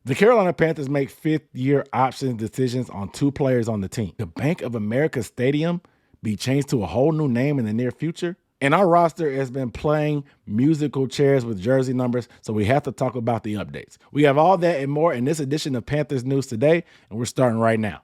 The Carolina Panthers make fifth-year option decisions on 2 players on the team. The Bank of America Stadium be changed to a whole new name in the near future. And our roster has been playing musical chairs with jersey numbers, so we have to talk about the updates. We have all that and more in this edition of Panthers News Today, and we're starting right now.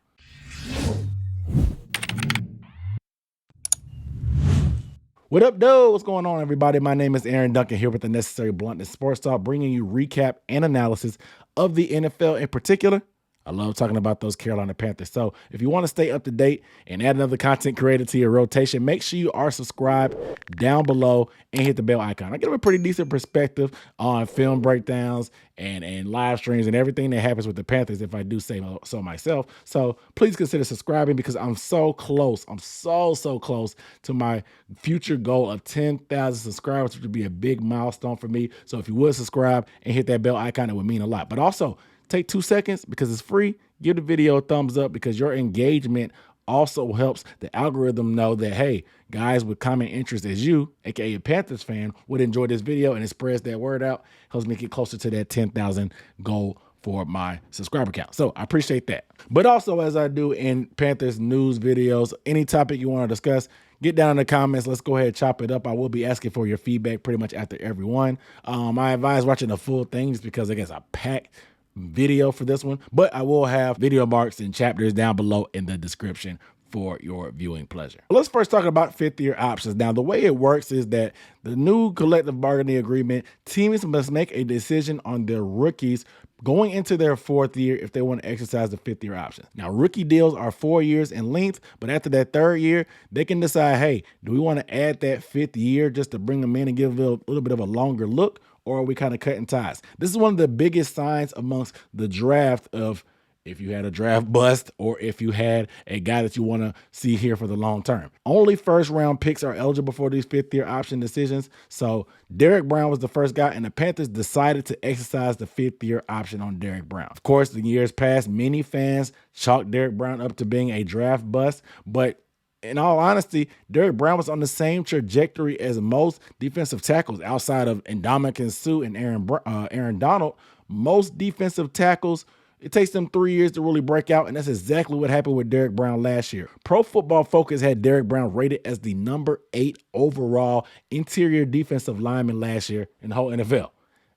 What up, dude? What's going on, everybody? My name is Aaron Duncan here with the Necessary Bluntness Sports Talk, bringing you recap and analysis of the NFL in particular. I love talking about those Carolina Panthers. So if you want to stay up to date and add another content creator to your rotation, make sure you are subscribed down below and hit the bell icon. I give a pretty decent perspective on film breakdowns and live streams and everything that happens with the Panthers, if I do say so myself. So please consider subscribing because I'm so close. I'm so close to my future goal of 10,000 subscribers, which would be a big milestone for me. So if you would subscribe and hit that bell icon, it would mean a lot. But also, take 2 seconds because it's free. Give the video a thumbs up because your engagement also helps the algorithm know that, hey, guys with common interest as you, aka a Panthers fan, would enjoy this video, and it spreads that word out, helps me get closer to that 10,000 goal for my subscriber count. So I appreciate that. But also, as I do in Panthers news videos, any topic you want to discuss, get down in the comments. Let's go ahead and chop it up. I will be asking for your feedback pretty much after every one. I advise watching the full thing just because I guess I packed video for this one, but I will have video marks and chapters down below in the description for your viewing pleasure. Let's first talk about fifth-year options. Now, the way it works is that the new collective bargaining agreement, teams must make a decision on their rookies going into their 4th year if they want to exercise the 5th-year option. Now, rookie deals are 4 years in length, but after that 3rd year, they can decide, hey, do we want to add that 5th year just to bring them in and give a little bit of a longer look, or are we kind of cutting ties? This is one of the biggest signs amongst the draft of if you had a draft bust or if you had a guy that you want to see here for the long term. Only first-round picks are eligible for these 5th-year option decisions. So Derrick Brown was the first guy, and the Panthers decided to exercise the 5th-year option on Derrick Brown. Of course, in years past, many fans chalked Derrick Brown up to being a draft bust, but in all honesty, Derrick Brown was on the same trajectory as most defensive tackles outside of Ndamukong Suh and Aaron Donald. Most defensive tackles, it takes them 3 years to really break out, and that's exactly what happened with Derrick Brown last year. Pro Football Focus had Derrick Brown rated as the number 8 overall interior defensive lineman last year in the whole NFL.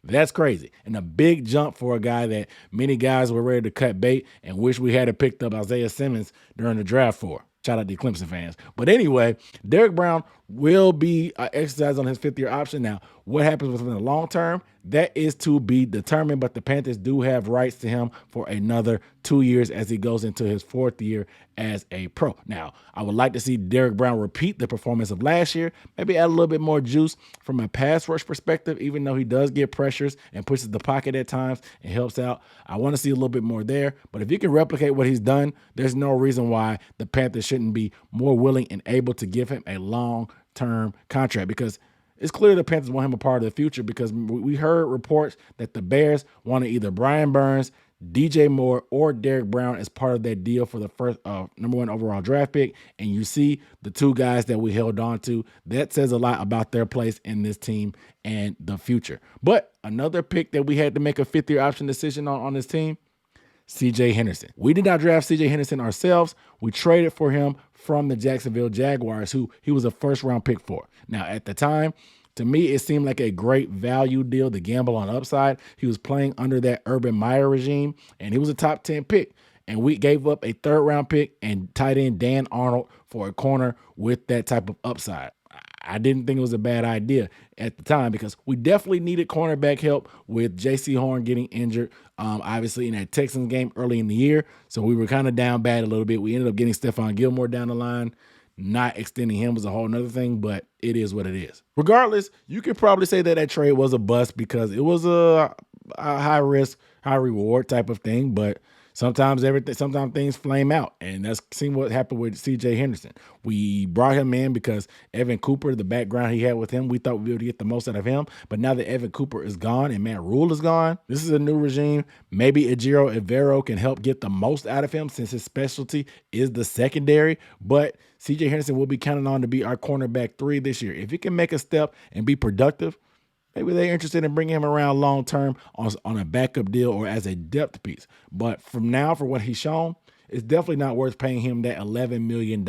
That's crazy. And a big jump for a guy that many guys were ready to cut bait and wish we had picked up Isaiah Simmons during the draft for. Shout out to Clemson fans. But anyway, Derrick Brown will be exercised on his 5th-year option. Now, what happens with him in the long term, that is to be determined, but the Panthers do have rights to him for another 2 years as he goes into his 4th year as a pro. Now, I would like to see Derrick Brown repeat the performance of last year, maybe add a little bit more juice from a pass rush perspective, even though he does get pressures and pushes the pocket at times and helps out. I want to see a little bit more there, but if you can replicate what he's done, there's no reason why the Panthers shouldn't be more willing and able to give him a long-term contract, because it's clear the Panthers want him a part of the future, because we heard reports that the Bears wanted either Brian Burns, DJ Moore, or Derrick Brown as part of that deal for the first number 1 overall draft pick. And you see the 2 guys that we held on to. That says a lot about their place in this team and the future. But another pick that we had to make a 5th-year option decision on this team, C.J. Henderson. We did not draft C.J. Henderson ourselves. We traded for him from the Jacksonville Jaguars, who he was a 1st-round pick for. Now, at the time, to me, it seemed like a great value deal, the gamble on upside. He was playing under that Urban Meyer regime, and he was a top 10 pick. And we gave up a 3rd-round pick and tight end Dan Arnold for a corner with that type of upside. I didn't think it was a bad idea at the time because we definitely needed cornerback help with J.C. Horn getting injured, obviously, in that Texans game early in the year. So we were kind of down bad a little bit. We ended up getting Stephon Gilmore down the line. Not extending him was a whole nother thing, but it is what it is. Regardless, you could probably say that trade was a bust because it was a high risk, high reward type of thing, but sometimes things flame out, and that's seen what happened with C.J. Henderson. We brought him in because Evan Cooper, the background he had with him, we thought we'd be able to get the most out of him. But now that Evan Cooper is gone and Matt Rule is gone, this is a new regime. Maybe Ejiro Evero can help get the most out of him since his specialty is the secondary. But C.J. Henderson will be counting on to be our cornerback 3 this year. If he can make a step and be productive, maybe they're interested in bringing him around long term on a backup deal or as a depth piece. But from now, for what he's shown, it's definitely not worth paying him that $11 million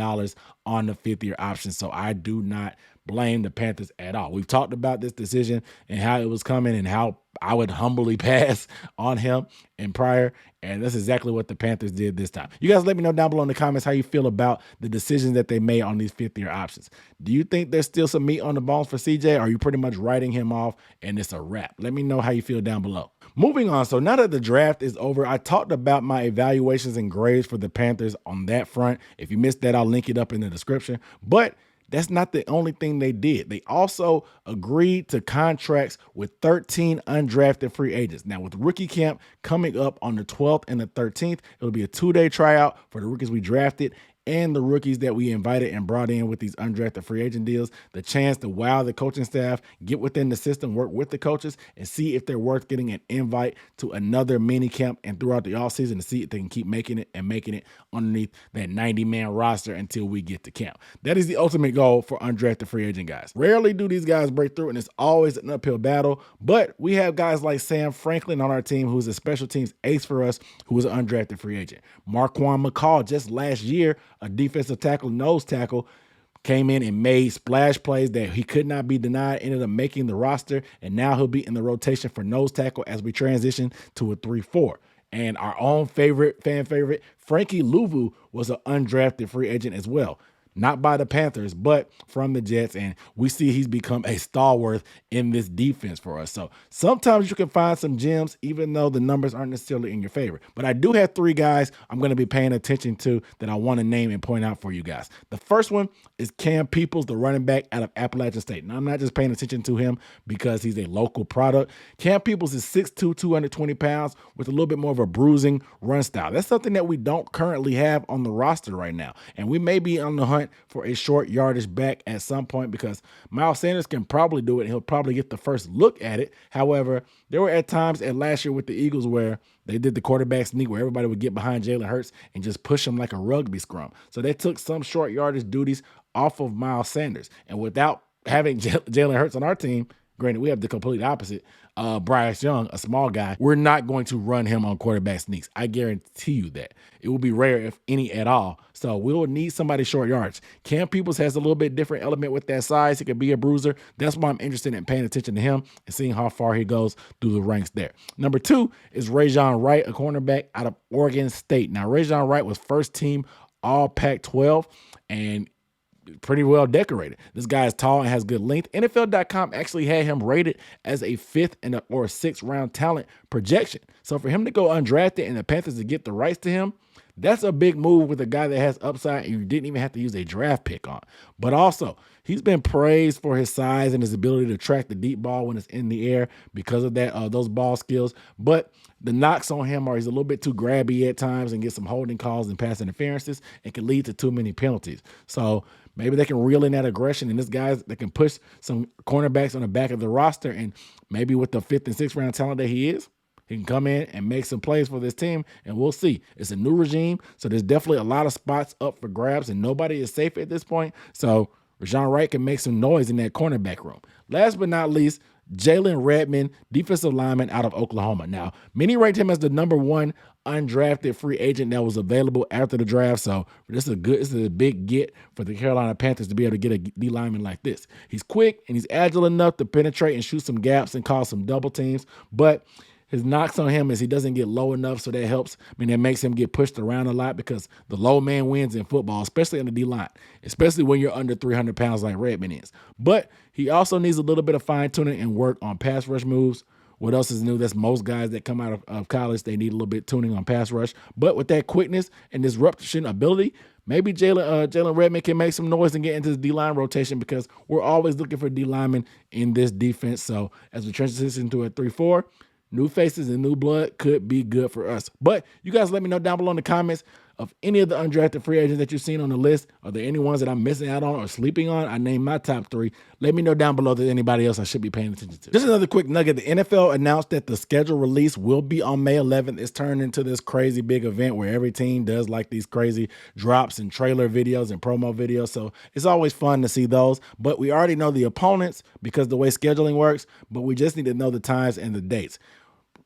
on the fifth-year option. So I do not blame the Panthers at all. We've talked about this decision and how it was coming and how I would humbly pass on him in prior. And that's exactly what the Panthers did this time. You guys let me know down below in the comments how you feel about the decisions that they made on these fifth-year options. Do you think there's still some meat on the bones for CJ, or are you pretty much writing him off and it's a wrap? Let me know how you feel down below. Moving on, so now that the draft is over, I talked about my evaluations and grades for the Panthers on that front. If you missed that, I'll link it up in the description. But that's not the only thing they did. They also agreed to contracts with 13 undrafted free agents. Now, with rookie camp coming up on the 12th and the 13th, it'll be a 2-day tryout for the rookies we drafted and the rookies that we invited and brought in with these undrafted free agent deals, the chance to wow the coaching staff, get within the system, work with the coaches, and see if they're worth getting an invite to another mini camp and throughout the offseason to see if they can keep making it underneath that 90-man roster until we get to camp. That is the ultimate goal for undrafted free agent guys. Rarely do these guys break through, and it's always an uphill battle, but we have guys like Sam Franklin on our team, who's a special teams ace for us, who is an undrafted free agent. Marquand McCall, just last year, a defensive tackle, nose tackle, came in and made splash plays that he could not be denied, ended up making the roster, and now he'll be in the rotation for nose tackle as we transition to a 3-4. And our own fan favorite, Frankie Louvu, was an undrafted free agent as well. Not by the Panthers, but from the Jets. And we see he's become a stalwart in this defense for us. So sometimes you can find some gems, even though the numbers aren't necessarily in your favor. But I do have 3 guys I'm going to be paying attention to that I want to name and point out for you guys. The first one is Cam Peoples, the running back out of Appalachian State. Now, I'm not just paying attention to him because he's a local product. Cam Peoples is 6'2", 220 pounds with a little bit more of a bruising run style. That's something that we don't currently have on the roster right now. And we may be on the hunt for a short yardage back at some point because Miles Sanders can probably do it. He'll probably get the first look at it. However, there were at times at last year with the Eagles where they did the quarterback sneak where everybody would get behind Jalen Hurts and just push him like a rugby scrum. So they took some short yardage duties off of Miles Sanders. And without having Jalen Hurts on our team, granted, we have the complete opposite. Bryce Young, a small guy, we're not going to run him on quarterback sneaks. I guarantee you that. It will be rare, if any at all. So we'll need somebody short yards. Cam Peoples has a little bit different element with that size. He could be a bruiser. That's why I'm interested in paying attention to him and seeing how far he goes through the ranks there. Number 2 is Rajon Wright, a cornerback out of Oregon State. Now, Rajon Wright was first team All Pac-12 and pretty well decorated. This guy is tall and has good length. NFL.com actually had him rated as a 5th or 6th round talent projection. So for him to go undrafted and the Panthers to get the rights to him, that's a big move with a guy that has upside and you didn't even have to use a draft pick on. But also, he's been praised for his size and his ability to track the deep ball when it's in the air because of that those ball skills. But the knocks on him are he's a little bit too grabby at times and get some holding calls and pass interferences and can lead to too many penalties. So maybe they can reel in that aggression, and this guy that can push some cornerbacks on the back of the roster, and maybe with the 5th and 6th round talent that he is, he can come in and make some plays for this team, and we'll see. It's a new regime, so there's definitely a lot of spots up for grabs, and nobody is safe at this point. So Rajon Wright can make some noise in that cornerback room. Last but not least, Jalen Redmond, defensive lineman out of Oklahoma. Now, many rate him as the number 1 undrafted free agent that was available after the draft. So this is a big get for the Carolina Panthers to be able to get a D lineman like this. He's quick and he's agile enough to penetrate and shoot some gaps and cause some double teams, but his knocks on him is he doesn't get low enough, so that helps. I mean, that makes him get pushed around a lot because the low man wins in football, especially on the D-line, especially when you're under 300 pounds like Redmond is. But he also needs a little bit of fine-tuning and work on pass rush moves. What else is new? That's most guys that come out of college, they need a little bit tuning on pass rush. But with that quickness and disruption ability, maybe Jalen Redmond can make some noise and get into the D-line rotation because we're always looking for D-linemen in this defense. So as we transition to a 3-4, new faces and new blood could be good for us. But you guys let me know down below in the comments of any of the undrafted free agents that you've seen on the list? Are there any ones that I'm missing out on or sleeping on? I named my top 3. Let me know down below if there's anybody else I should be paying attention to. Just another quick nugget. The NFL announced that the schedule release will be on May 11th. It's turned into this crazy big event where every team does like these crazy drops and trailer videos and promo videos. So it's always fun to see those. But we already know the opponents because the way scheduling works, but we just need to know the times and the dates.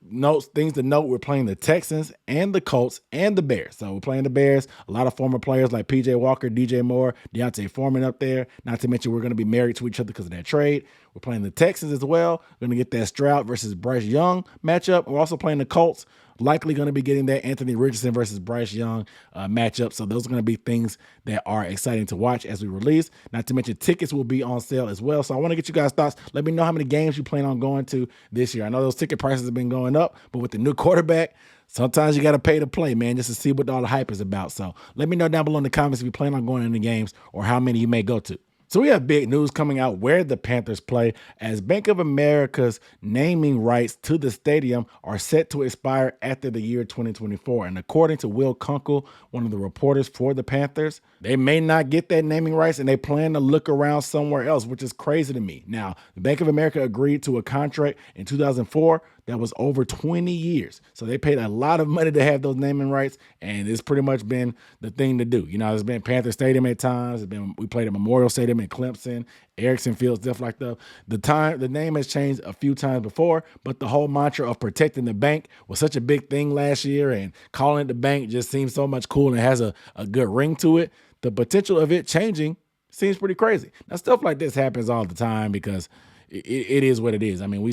Notes, things to note, we're playing the Texans and the Colts and the Bears. So we're playing the Bears, a lot of former players like PJ Walker, DJ Moore, Deontay Foreman up there. Not to mention we're going to be married to each other because of that trade. We're playing the Texans as well. We're going to get that Stroud versus Bryce Young matchup. We're also playing the Colts. Likely going to be getting that Anthony Richardson versus Bryce Young matchup. So those are going to be things that are exciting to watch as we release. Not to mention tickets will be on sale as well. So I want to get you guys' thoughts. Let me know how many games you plan on going to this year. I know those ticket prices have been going up, but with the new quarterback, sometimes you got to pay to play, man, just to see what all the hype is about. So let me know down below in the comments if you plan on going to any games or how many you may go to. So we have big news coming out where the Panthers play, as Bank of America's naming rights to the stadium are set to expire after the year 2024. And according to Will Kunkel, one of the reporters for the Panthers, they may not get that naming rights and they plan to look around somewhere else, which is crazy to me. Now, the Bank of America agreed to a contract in 2004 that was over 20 years. So they paid a lot of money to have those naming rights, and it's pretty much been the thing to do. You know, it's been Panther Stadium at times. We played at Memorial Stadium in Clemson, Erickson Field, stuff like that. The name has changed a few times before, but the whole mantra of protecting the bank was such a big thing last year, and calling it the bank just seems so much cool and has a good ring to it. The potential of it changing seems pretty crazy. Now, stuff like this happens all the time because it is what it is. I mean, we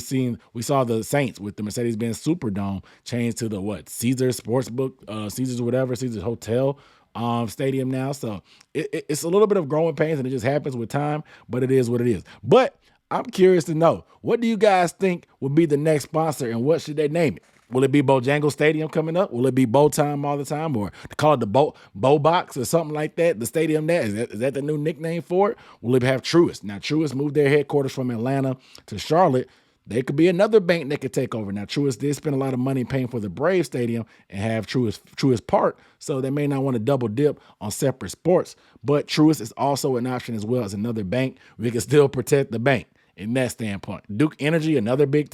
saw the Saints with the Mercedes-Benz Superdome change to the Caesars Sportsbook, Caesars Hotel stadium now. So it's a little bit of growing pains, and it just happens with time, but it is what it is. But I'm curious to know, what do you guys think would be the next sponsor, and what should they name it? Will it be Bojangles Stadium coming up? Will it be Bow Time all the time, or call it the Bow Box or something like that? The stadium there, is that the new nickname for it? Will it have Truist? Now, Truist moved their headquarters from Atlanta to Charlotte. They could be another bank that could take over. Now, Truist did spend a lot of money paying for the Brave Stadium and have Truist Park, so they may not want to double dip on separate sports. But Truist is also an option as well as another bank. We can still protect the bank in that standpoint. Duke Energy, another big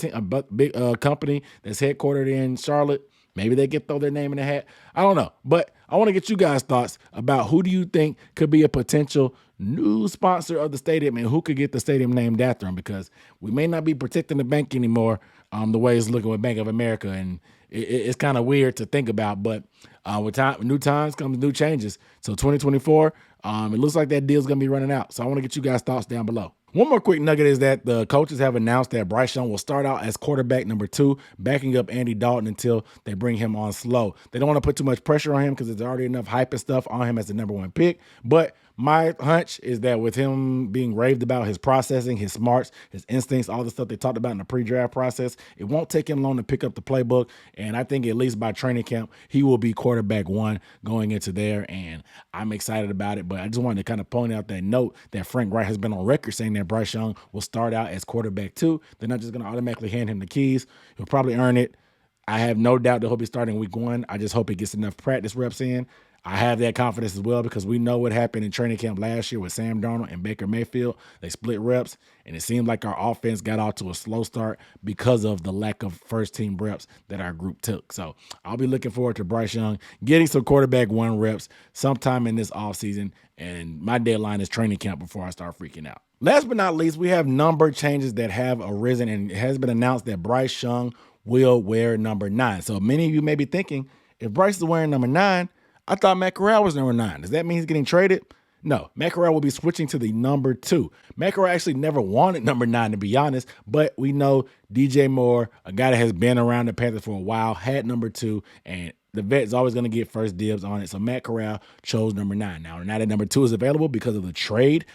company that's headquartered in Charlotte. Maybe they could throw their name in the hat. I don't know. But I want to get you guys' thoughts about who do you think could be a potential new sponsor of the stadium and who could get the stadium named after them, because we may not be protecting the bank anymore the way it's looking with Bank of America. And it's kind of weird to think about. But with new times comes new changes. So 2024, it looks like that deal's going to be running out. So I want to get you guys' thoughts down below. One more quick nugget is that the coaches have announced that Bryce Young will start out as quarterback number 2, backing up Andy Dalton until they bring him on slow. They don't want to put too much pressure on him because there's already enough hype and stuff on him as the number 1 pick. But my hunch is that with him being raved about his processing, his smarts, his instincts, all the stuff they talked about in the pre-draft process, it won't take him long to pick up the playbook. And I think at least by training camp, he will be quarterback 1 going into there. And I'm excited about it. But I just wanted to kind of point out that note that Frank Wright has been on record saying that Bryce Young will start out as quarterback 2. They're not just going to automatically hand him the keys. He'll probably earn it. I have no doubt that he'll be starting week 1. I just hope he gets enough practice reps in. I have that confidence as well because we know what happened in training camp last year with Sam Darnold and Baker Mayfield. They split reps, and it seemed like our offense got off to a slow start because of the lack of first-team reps that our group took. So I'll be looking forward to Bryce Young getting some quarterback 1 reps sometime in this offseason, and my deadline is training camp before I start freaking out. Last but not least, we have number changes that have arisen, and it has been announced that Bryce Young will wear number 9. So many of you may be thinking, if Bryce is wearing number 9, I thought Matt Corral was number 9. Does that mean he's getting traded? No, Matt Corral will be switching to the number 2. Matt Corral actually never wanted number 9, to be honest, but we know DJ Moore, a guy that has been around the Panthers for a while, had number 2, and the vet's always going to get first dibs on it. So Matt Corral chose number 9. Now that number 2 is available because of the trade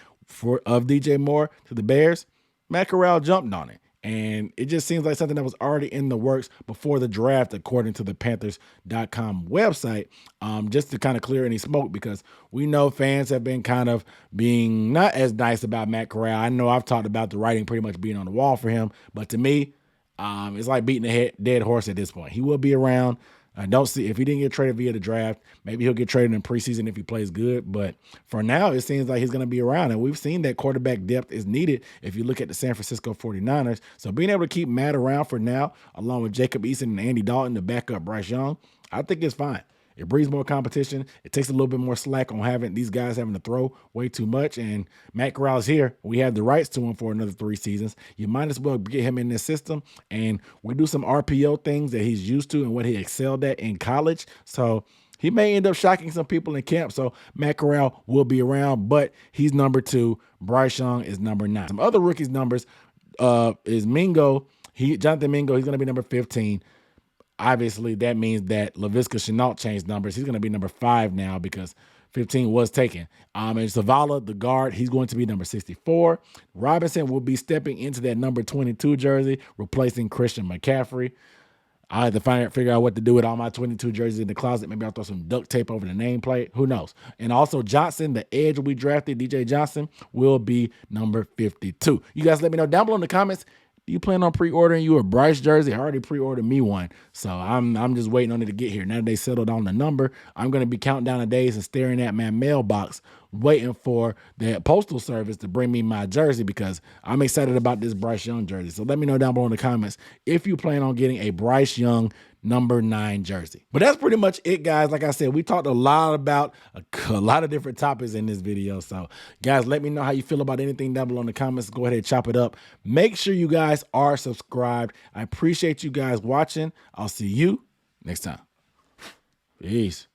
of DJ Moore to the Bears, Matt Corral jumped on it. And it just seems like something that was already in the works before the draft, according to the Panthers.com website, just to kind of clear any smoke, because we know fans have been kind of being not as nice about Matt Corral. I know I've talked about the writing pretty much being on the wall for him, but to me, it's like beating a dead horse at this point. He will be around. I don't see if he didn't get traded via the draft, maybe he'll get traded in preseason if he plays good. But for now, it seems like he's going to be around. And we've seen that quarterback depth is needed if you look at the San Francisco 49ers. So being able to keep Matt around for now, along with Jacob Eason and Andy Dalton to back up Bryce Young, I think it's fine. It breeds more competition. It takes a little bit more slack on having these guys having to throw way too much. And Matt Corral's here. We have the rights to him for another 3 seasons. You might as well get him in this system. And we do some RPO things that he's used to and what he excelled at in college. So he may end up shocking some people in camp. So Matt Corral will be around, but he's number 2. Bryce Young is number 9. Some other rookies' numbers is Mingo. Jonathan Mingo, he's going to be number 15. Obviously, that means that Laviska Shenault changed numbers. He's going to be number 5 now because 15 was taken. And Zavala, the guard, he's going to be number 64. Robinson will be stepping into that number 22 jersey, replacing Christian McCaffrey. I had to figure out what to do with all my 22 jerseys in the closet. Maybe I'll throw some duct tape over the nameplate. Who knows? And also Johnson, the edge we drafted, DJ Johnson, will be number 52. You guys let me know down below in the comments. Do you plan on pre-ordering you a Bryce jersey? I already pre-ordered me one. So I'm just waiting on it to get here. Now that they settled on the number, I'm going to be counting down the days and staring at my mailbox, waiting for the postal service to bring me my jersey because I'm excited about this Bryce Young jersey. So let me know down below in the comments if you plan on getting a Bryce Young number 9 jersey. But that's pretty much it, guys. Like I said, we talked a lot about a lot of different topics in this video. So guys, let me know how you feel about anything down below in the comments. Go ahead and chop it up. Make sure you guys are subscribed. I appreciate you guys watching. I'll see you next time. Peace.